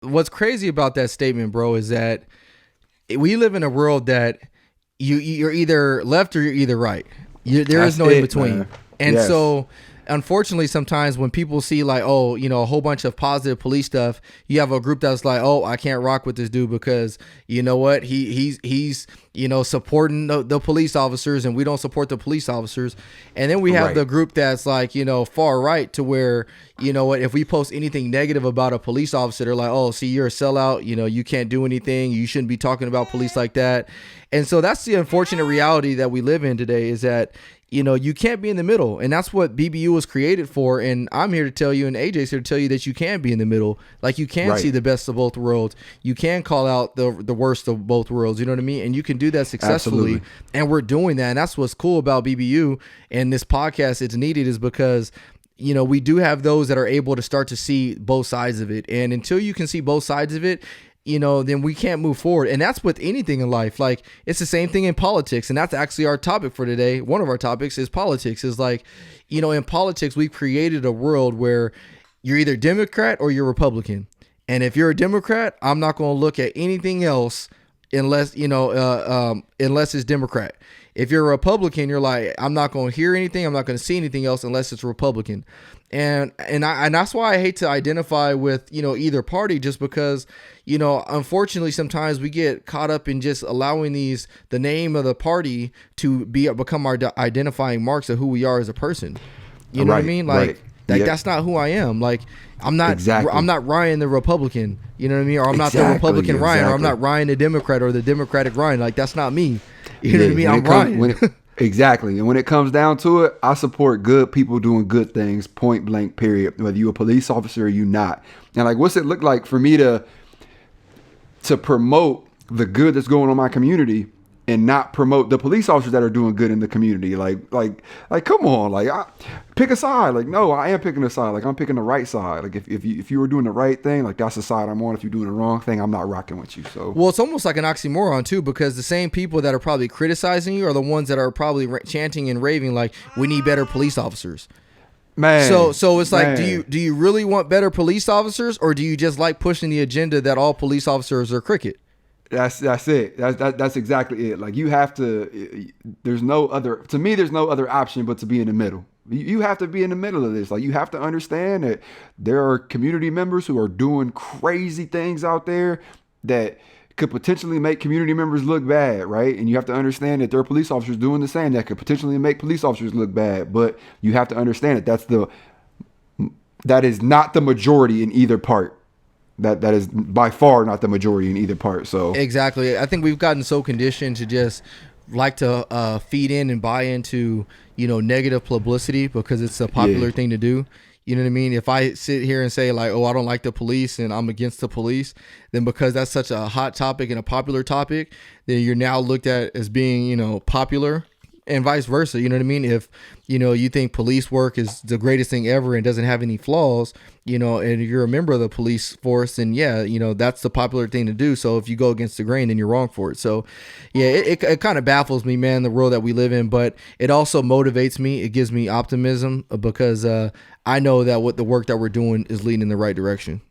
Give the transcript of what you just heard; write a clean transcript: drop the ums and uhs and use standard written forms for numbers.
what's crazy about that statement, bro, is that we live in a world that you're either left or you're either right. There is That's no in it, between. man. And Yes. so, unfortunately, sometimes when people see like, oh, a whole bunch of positive police stuff, you have a group that's like, oh, I can't rock with this dude because you know what, he's supporting the police officers, and we don't support the police officers. And then we have Right. the group that's like, far right, to where what, if we post anything negative about a police officer, they're like, oh, see, you're a sellout. You can't do anything. You shouldn't be talking about police like that. And so that's the unfortunate reality that we live in today, is that you can't be in the middle. And that's what BBU was created for. And I'm here to tell you, and AJ's here to tell you, that you can be in the middle. Like, you can Right. see the best of both worlds. You can call out the worst of both worlds. You know what I mean? And you can do that successfully. Absolutely. And we're doing that. And that's what's cool about BBU and this podcast. It's needed is because we do have those that are able to start to see both sides of it. And until you can see both sides of it, then we can't move forward. And that's with anything in life. Like, it's the same thing in politics. And that's actually our topic for today. One of our topics is politics. Is like, in politics, we've created a world where you're either Democrat or you're Republican. And if you're a Democrat, I'm not going to look at anything else unless, unless it's Democrat. If you're a Republican, you're like, I'm not going to hear anything. I'm not going to see anything else unless it's Republican. And that's why I hate to identify with, either party, just because, unfortunately, sometimes we get caught up in just allowing the name of the party to become our identifying marks of who we are as a person. You know what I Right, mean? Like, right. Yep. that's not who I am. Like, I'm not, Exactly. I'm not Ryan the Republican, you know what I mean? Or I'm not the Exactly, Republican Ryan, or I'm exactly. not Ryan the Democrat, or the Democratic Ryan. Like, that's not me. You know what I mean? when I'm it comes- Ryan. when it- exactly. And when it comes down to it, I support good people doing good things, point blank, period. Whether you're a police officer or you not. And like, what's it look like for me to promote the good that's going on in my community and not promote the police officers that are doing good in the community? Like, come on, like, pick a side. Like, no, I am picking a side. Like, I'm picking the right side. Like, if you were doing the right thing, like, that's the side I'm on. If you're doing the wrong thing, I'm not rocking with you. So, Well, it's almost like an oxymoron too, because the same people that are probably criticizing you are the ones that are probably chanting and raving like, we need better police officers. man. So it's like, man. do you really want better police officers, or do you just like pushing the agenda that all police officers are cricket? That's it. That's exactly it. Like, you have to. There's no other. To me, there's no other option but to be in the middle. You have to be in the middle of this. Like, you have to understand that there are community members who are doing crazy things out there that could potentially make community members look bad, right? And you have to understand that there are police officers doing the same that could potentially make police officers look bad. But you have to understand that that is not the majority in either part. That is by far not the majority in either part. So Exactly. I think we've gotten so conditioned to just like to feed in and buy into, negative publicity because it's a popular thing to do. You know what I mean? If I sit here and say like, oh, I don't like the police and I'm against the police, then because that's such a hot topic and a popular topic, then you're now looked at as being, popular. And vice versa, you know what I mean? If, you think police work is the greatest thing ever and doesn't have any flaws, and you're a member of the police force, then yeah, that's the popular thing to do. So if you go against the grain, then you're wrong for it. So yeah, it kind of baffles me, man, the world that we live in, but it also motivates me. It gives me optimism because I know that what the work that we're doing is leading in the right direction.